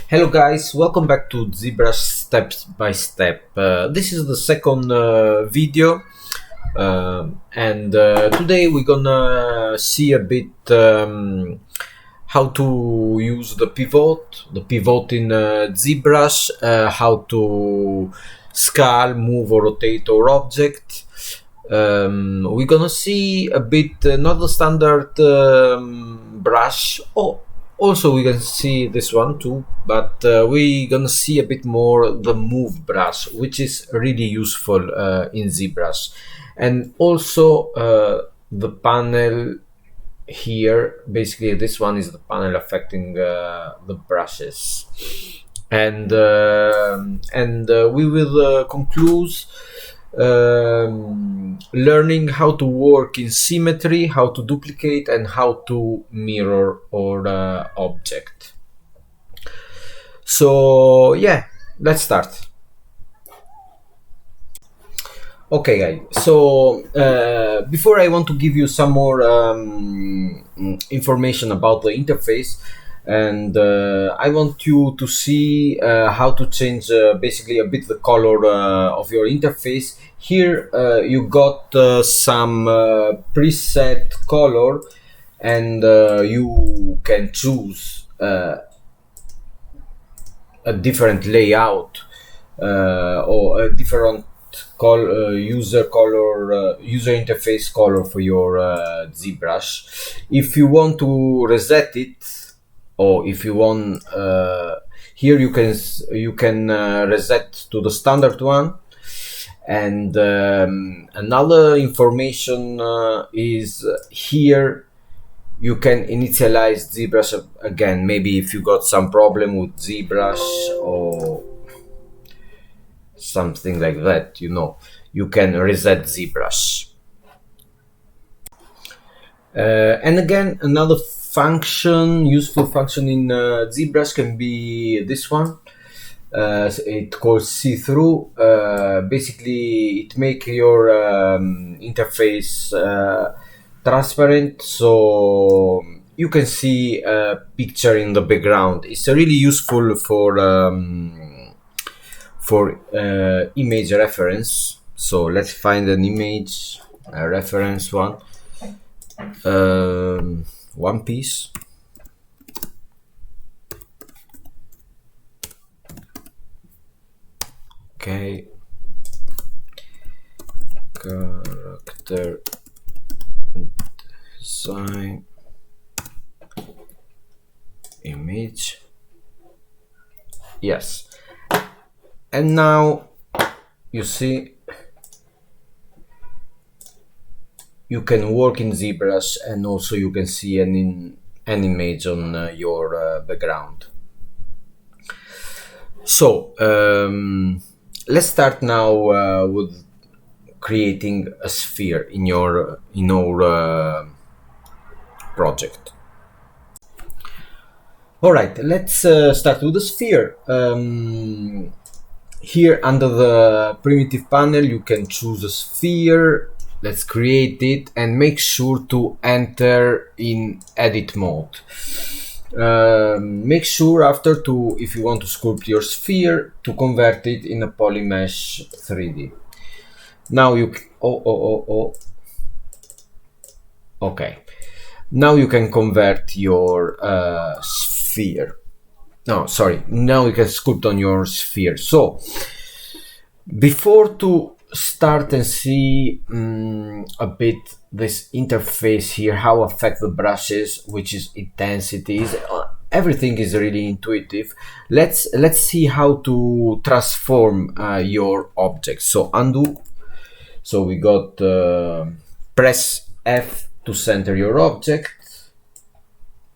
Hello guys, welcome back to Zbrush Step by Step. This is the second video and today we're gonna see a bit how to use the pivot in Zbrush, how to scale, move or rotate our object. We're gonna see a bit not the standard brush. Also we can see this one too, but we're gonna see a bit more the move brush, which is really useful in ZBrush. And also the panel here, basically this one is the panel affecting the brushes. And we will conclude learning how to work in symmetry, how to duplicate, and how to mirror our object. So yeah, let's start. Okay guys, so before I want to give you some more information about the interface, and I want you to see how to change basically a bit the color of your interface. Here you got some preset color, and you can choose a different layout or a different user interface color for your ZBrush. If you want to reset it, or if you want, here you can reset to the standard one. And another information is here you can initialize ZBrush again. Maybe if you got some problem with ZBrush or something like that, you can reset ZBrush. And again, another useful function in ZBrush can be this one. It calls see-through. Basically, it makes your interface transparent, so you can see a picture in the background. It's really useful for image reference. So let's find an image reference one. One Piece. Okay. Character design image. Yes. And now you see you can work in ZBrush, and also you can see an image on your background. So let's start now with creating a sphere in our project. All right, let's start with the sphere. Here under the primitive panel you can choose a sphere. Let's create it and make sure to enter in edit mode. Make sure after if you want to sculpt your sphere, to convert it in a polymesh 3D. Now you okay. Now you can convert your sphere. No, sorry. Now you can sculpt on your sphere. So before to start and see a bit this interface here, how affect the brushes, which is intensities, everything is really intuitive. Let's see how to transform your object. So undo. So we got press F to center your object.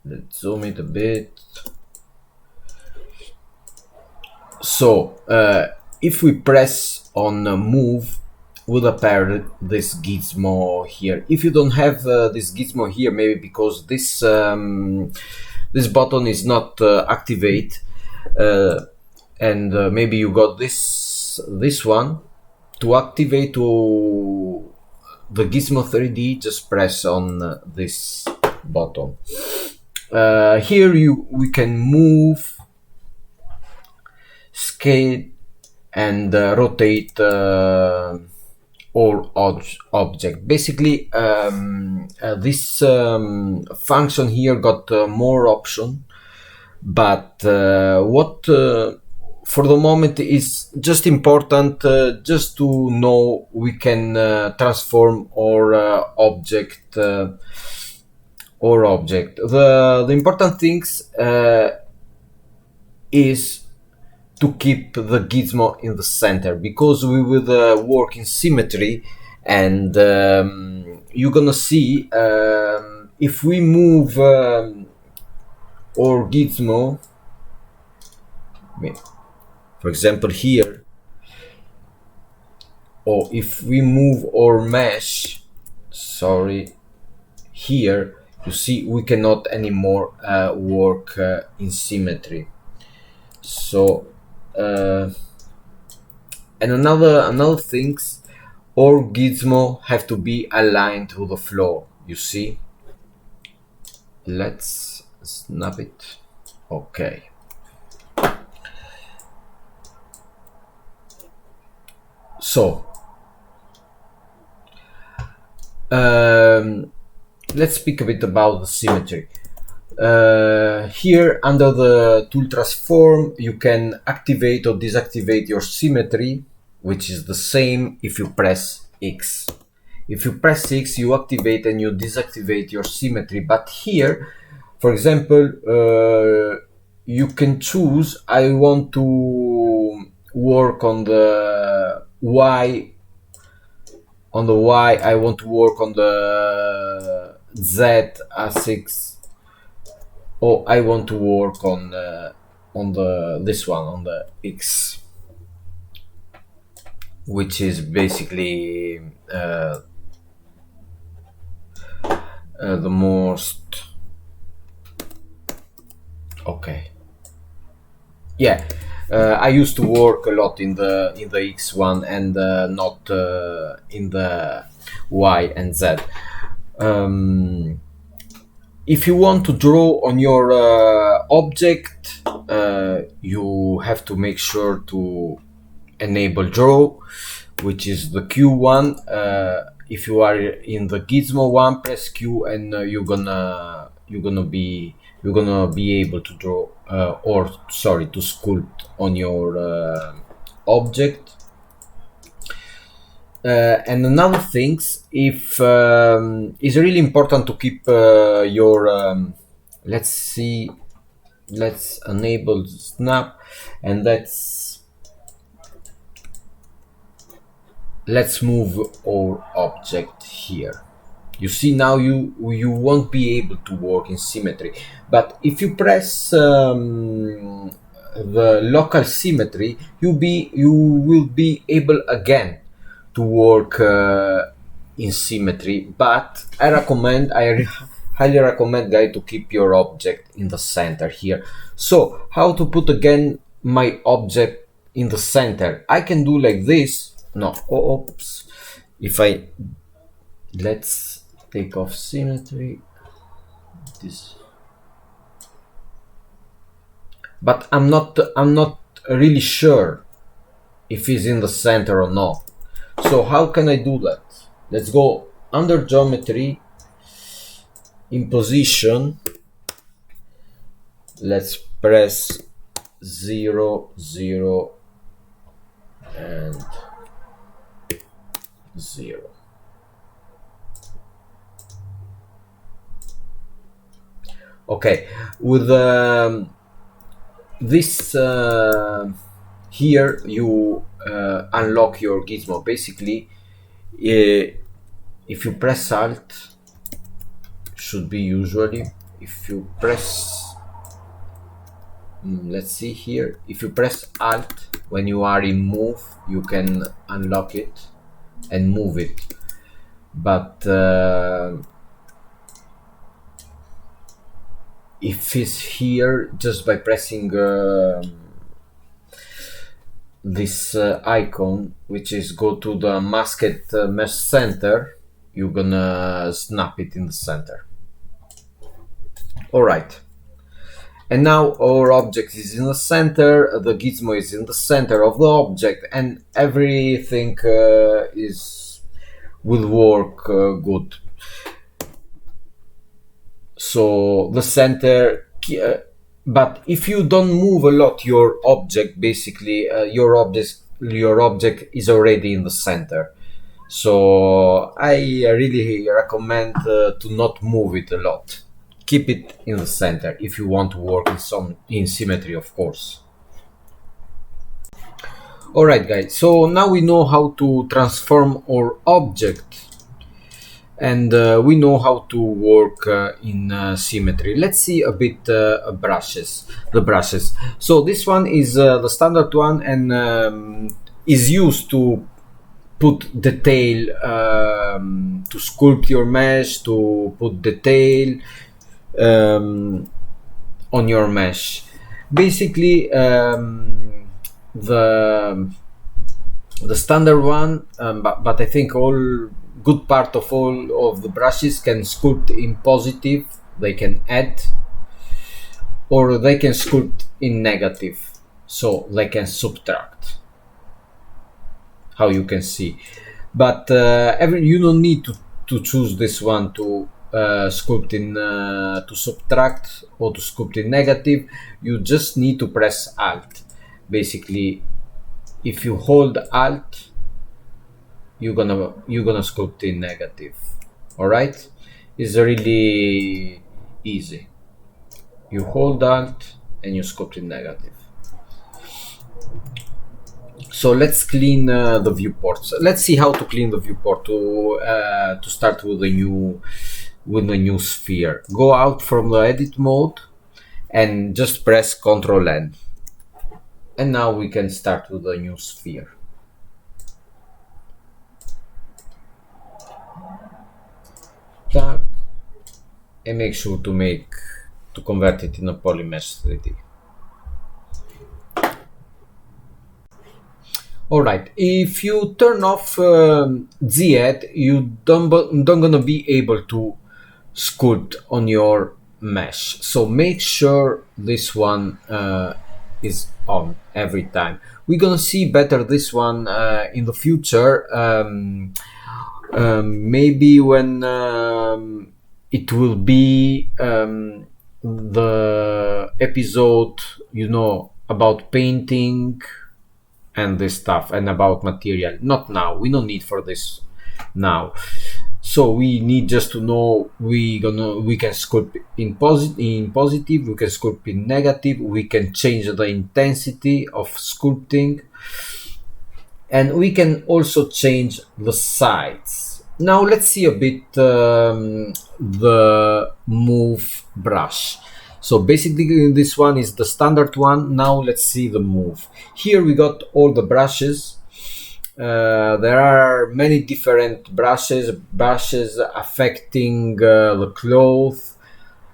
Let's zoom it a bit. So if we press on move, will appear this gizmo here. If you don't have this gizmo here, maybe because this this button is not activate, and maybe you got this one. To activate the Gizmo 3D, just press on this button. Here we can move scale and rotate all object. Basically, this function here got more option, but what for the moment is just important just to know we can transform our object. The important things is to keep the gizmo in the center, because we will work in symmetry, and you're gonna see if we move our gizmo, for example here, or if we move our mesh, sorry, here, you see we cannot anymore work in symmetry. So and another things, all gizmo have to be aligned to the floor. You see, let's snap it. Okay, so let's speak a bit about the symmetry. Here under the tool transform, you can activate or deactivate your symmetry, which is the same if you press X. If you press X, you activate and you deactivate your symmetry. But here, for example, you can choose, I want to work on the Y. On the Y, I want to work on the Z axis, or I want to work on this one, on the X, which is basically the most okay. Yeah, I used to work a lot in the X one and not in the Y and Z. If you want to draw on your object, you have to make sure to enable draw, which is the Q one. If you are in the Gizmo one, press Q, and you're gonna be able to draw to sculpt on your object. And another things, if is really important to keep your let's enable snap, and let's move our object here. You see, now you won't be able to work in symmetry, but if you press the local symmetry, you will be able again to work in symmetry. But I highly recommend, guys, to keep your object in the center here. So how to put again my object in the center? I can do like this. No, oops. Let's take off symmetry, this, but I'm not really sure if it's in the center or not. So how can I do that? Let's go under geometry, in position, let's press 0, 0 and 0. Okay, with this here you unlock your gizmo. Basically, if you press Alt, should be usually, if you press, let's see here, if you press Alt when you are in move, you can unlock it and move it. But if it's here, just by pressing this icon, which is go to the masked mesh center, you're gonna snap it in the center. All right, And now our object is in the center, the gizmo is in the center of the object, and everything will work good. So the center, but if you don't move a lot your object, basically your object is already in the center. So I really recommend to not move it a lot. Keep it in the center if you want to work in symmetry, of course. Alright guys, so now we know how to transform our object, and we know how to work in symmetry. Let's see a bit the brushes. So this one is the standard one, and is used to put detail, to sculpt your mesh, to put detail on your mesh. Basically, the standard one, but I think good part of all of the brushes can sculpt in positive. They can add, or they can sculpt in negative, so they can subtract, how you can see. But you don't need to choose this one to sculpt in to subtract or to sculpt in negative. You just need to press Alt. Basically, if you hold Alt, you're gonna sculpt in negative. All right, it's really easy. You hold Alt and you sculpt in negative. So let's clean the viewports. Let's see how to clean the viewport. To start with a new sphere. Go out from the edit mode and just press Ctrl N. And now we can start with a new sphere. Tag, and make sure to convert it in a polymesh 3D. Alright, if you turn off Z-Add, you don't gonna be able to sculpt on your mesh. So make sure this one is on every time. We're gonna see better this one in the future. Maybe when it will be the episode, about painting and this stuff, and about material. Not now, we don't need for this now. So we need just to know we can sculpt in positive, we can sculpt in negative, we can change the intensity of sculpting, and we can also change the sides. Now let's see a bit the move brush. So basically this one is the standard one. Now let's see the move. Here we got all the brushes. There are many different brushes affecting the cloth,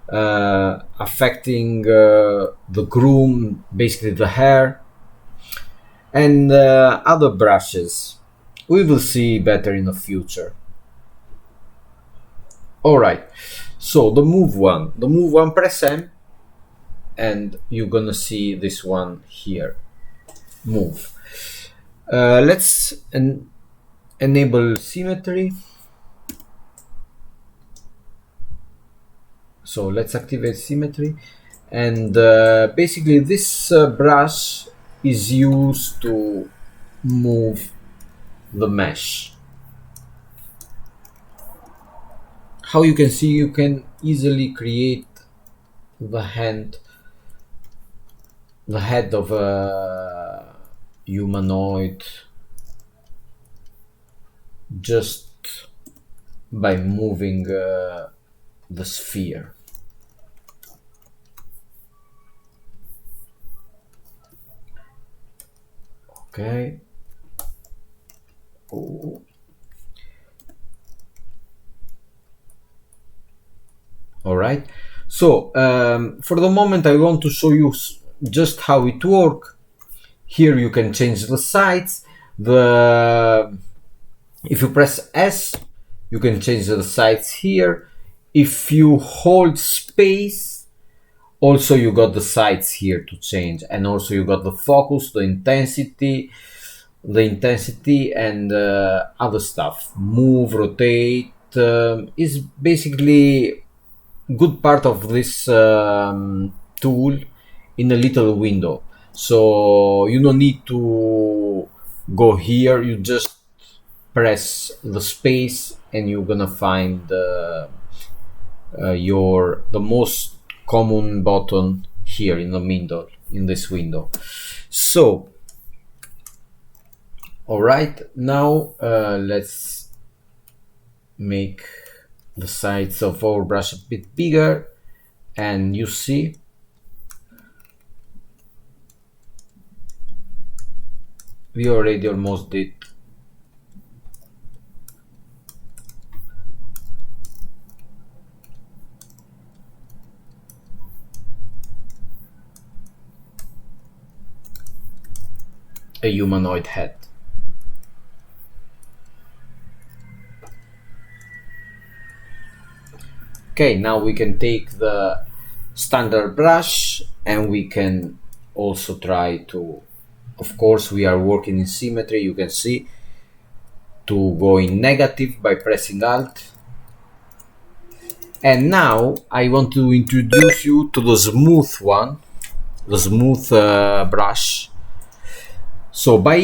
affecting the groom, basically the hair, and other brushes. We will see better in the future. Alright, so the move one, press M, and you're gonna see this one here, move. Let's enable symmetry. So let's activate symmetry, and basically this brush is used to move the mesh. How you can see, you can easily create the head of a humanoid just by moving the sphere. Okay. Oh. All right. So for the moment, I want to show you just how it works. Here you can change the sides. If you press S, you can change the sides here. If you hold space Also you got the sides here to change, and also you got the focus, the intensity and other stuff. Move, rotate, is basically good part of this tool in a little window. So you don't need to go here, you just press the space and you're gonna find the most common button here in the middle in this window. So all right, now let's make the sides of our brush a bit bigger, and you see we already almost did a humanoid head. Okay, now we can take the standard brush and we can also try to, of course we are working in symmetry, you can see, to go in negative by pressing Alt. And now I want to introduce you to the smooth one, the smooth brush. So by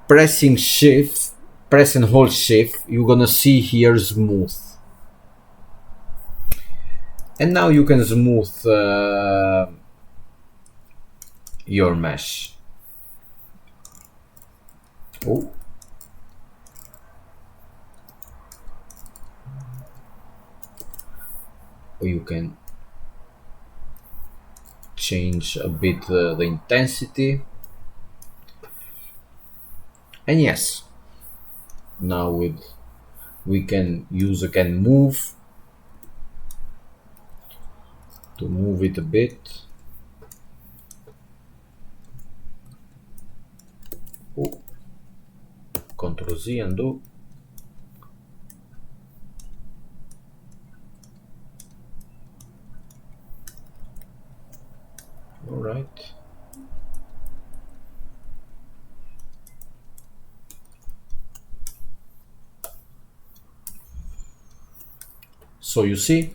pressing shift, press and hold shift, you're gonna see here smooth. And now you can smooth your mesh. Oh. Or you can change a bit the intensity. And yes, now we can use again move to move it a bit. Oh. Ctrl Z, undo. All right. So you see,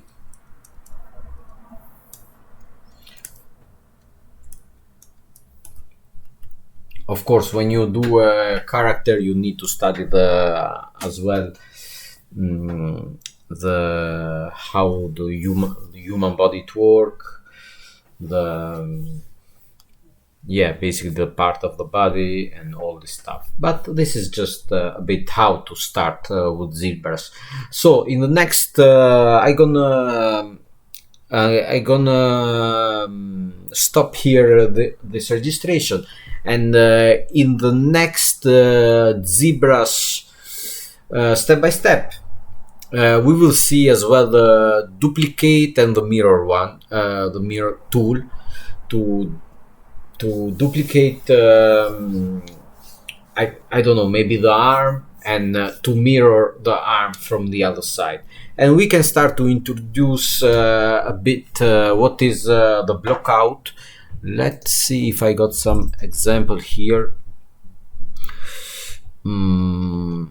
of course, when you do a character, you need to study the as well the how the human body to work, the yeah, basically the part of the body and all this stuff. But this is just a bit how to start with Zbrush. So in the next, I gonna stop here this registration, and in the next Zbrush step by step, we will see as well the duplicate and the mirror one, the mirror tool to duplicate I don't know, maybe the arm, and to mirror the arm from the other side. And we can start to introduce a bit what is the block out. Let's see if I got some example here. No.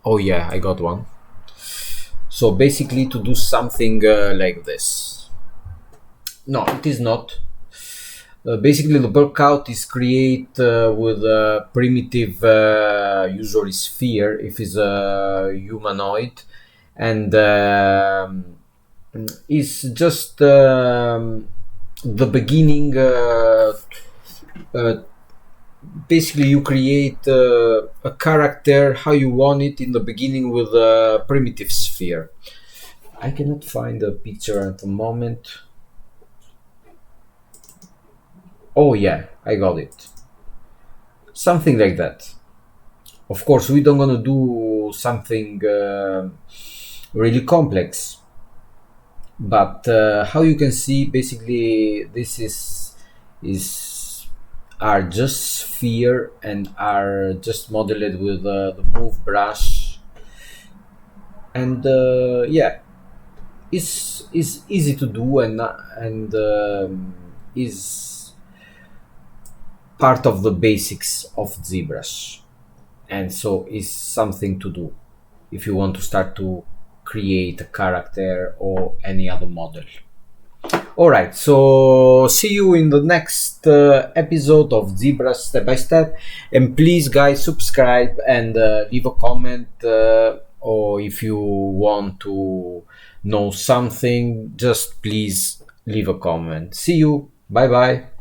Oh yeah, I got one. So basically to do something like this. No, it is not. Basically the bulk out is create with a primitive usually sphere if it's a humanoid, and it's just the beginning. Basically you create a character how you want it in the beginning with a primitive sphere. I cannot find a picture at the moment. Oh yeah, I got it. Something like that. Of course, we don't gonna do something really complex, but how you can see, basically, this is are just sphere and are just modeled with the move brush, and yeah. is easy to do, and is part of the basics of ZBrush, and so is something to do if you want to start to create a character or any other model. All right, so see you in the next episode of ZBrush Step by Step, and please, guys, subscribe and leave a comment, or if you want to know something, just please leave a comment. See you. Bye bye.